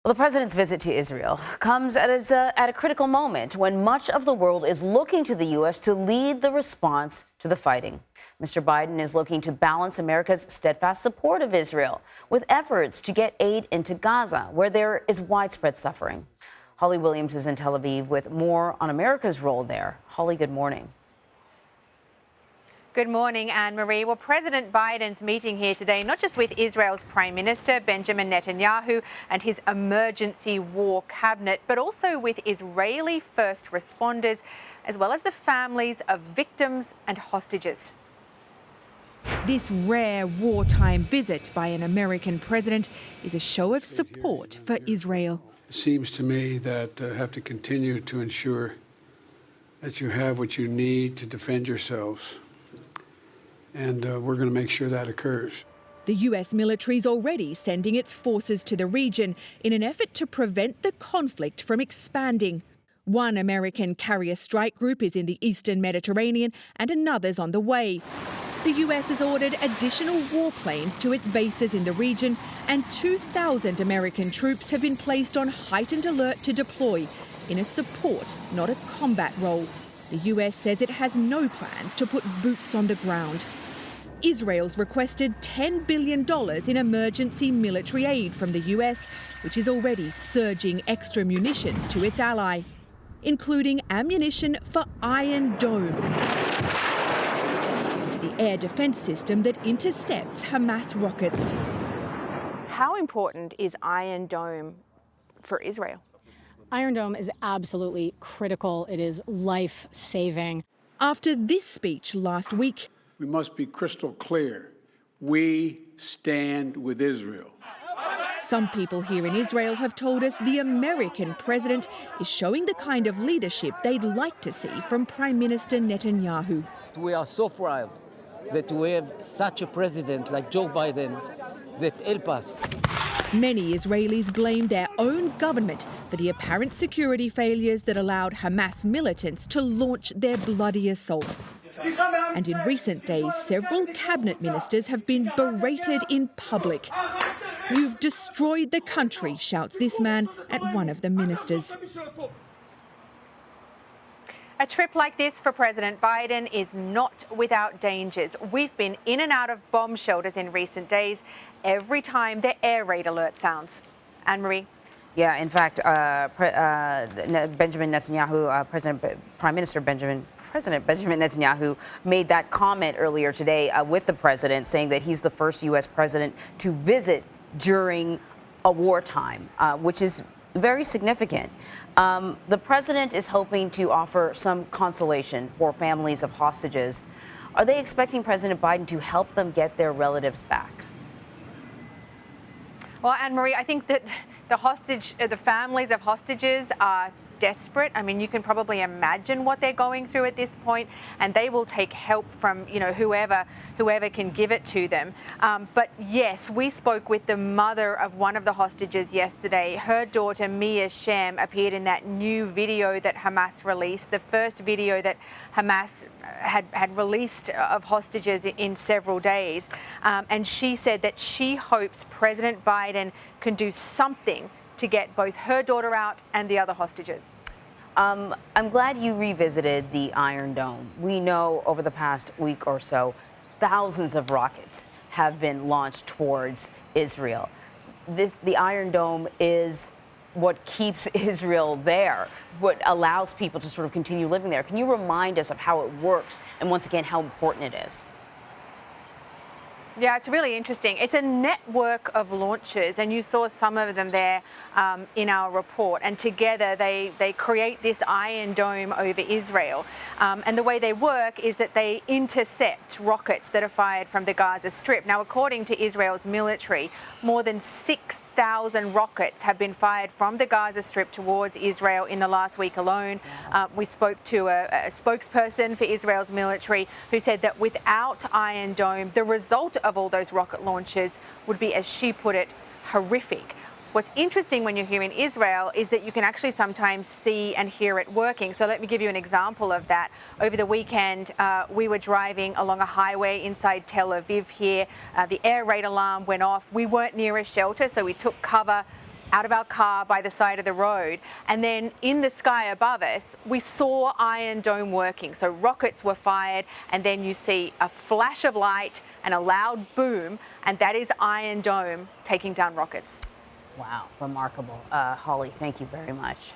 Well, the president's visit to Israel comes at a critical moment when much of the world is looking to the U.S. to lead the response to the fighting. Mr. Biden is looking to balance America's steadfast support of Israel with efforts to get aid into Gaza, where there is widespread suffering. Holly Williams is in Tel Aviv with more on America's role there. Holly, good morning. Good morning, Anne-Marie. Well, President Biden's meeting here today, not just with Israel's Prime Minister Benjamin Netanyahu and his emergency war cabinet, but also with Israeli first responders, as well as the families of victims and hostages. This rare wartime visit by an American president is a show of support for Israel. It seems to me that I have to continue to ensure that you have what you need to defend yourselves. And we're going to make sure that occurs. The US military is already sending its forces to the region in an effort to prevent the conflict from expanding. One American carrier strike group is in the eastern Mediterranean and another's on the way. The US has ordered additional warplanes to its bases in the region, and 2,000 American troops have been placed on heightened alert to deploy in a support, not a combat role. The US says it has no plans to put boots on the ground. Israel's requested $10 billion in emergency military aid from the US, which is already surging extra munitions to its ally, including ammunition for Iron Dome, the air defense system that intercepts Hamas rockets. How important is Iron Dome for Israel? Iron Dome is absolutely critical. It is life-saving. After this speech last week, we must be crystal clear. We stand with Israel. Some people here in Israel have told us the American president is showing the kind of leadership they'd like to see from Prime Minister Netanyahu. We are so proud that we have such a president like Joe Biden that helps us. Many Israelis blame their own government for the apparent security failures that allowed Hamas militants to launch their bloody assault. And in recent days, several cabinet ministers have been berated in public. "You've destroyed the country," shouts this man at one of the ministers. A trip like this for President Biden is not without dangers. We've been in and out of bomb shelters in recent days every time the air raid alert sounds. Anne-Marie? Yeah, in fact, Benjamin Netanyahu, President Benjamin Netanyahu made that comment earlier today with the president, saying that he's the first U.S. president to visit during a wartime, which is very significant. The president is hoping to offer some consolation for families of hostages. Are they expecting President Biden to help them get their relatives back? Well, Anne-Marie, I think that the families of hostages are desperate. I mean, you can probably imagine what they're going through at this point, and they will take help from, whoever can give it to them. But yes, we spoke with the mother of one of the hostages yesterday. Her daughter, Mia Shem, appeared in that new video that Hamas released, the first video that Hamas had released of hostages in several days. And she said that she hopes President Biden can do something to get both her daughter out and the other hostages. I'm glad you revisited the Iron Dome. We know over the past week or so, thousands of rockets have been launched towards Israel. The Iron Dome is what keeps Israel there, what allows people to sort of continue living there. Can you remind us of how it works and, once again, how important it is? Yeah, it's really interesting. It's a network of launches, and you saw some of them there in our report. And together they create this Iron Dome over Israel. And the way they work is that they intercept rockets that are fired from the Gaza Strip. Now, according to Israel's military, more than 6,000 rockets have been fired from the Gaza Strip towards Israel in the last week alone. We spoke to a spokesperson for Israel's military who said that without Iron Dome, the result of all those rocket launches would be, as she put it, horrific. What's interesting when you're here in Israel is that you can actually sometimes see and hear it working. So let me give you an example of that. Over the weekend, we were driving along a highway inside Tel Aviv here. The air raid alarm went off. We weren't near a shelter, so we took cover out of our car by the side of the road, and then in the sky above us, we saw Iron Dome working. So rockets were fired, and then you see a flash of light and a loud boom, and that is Iron Dome taking down rockets. Wow, remarkable. Holly, thank you very much.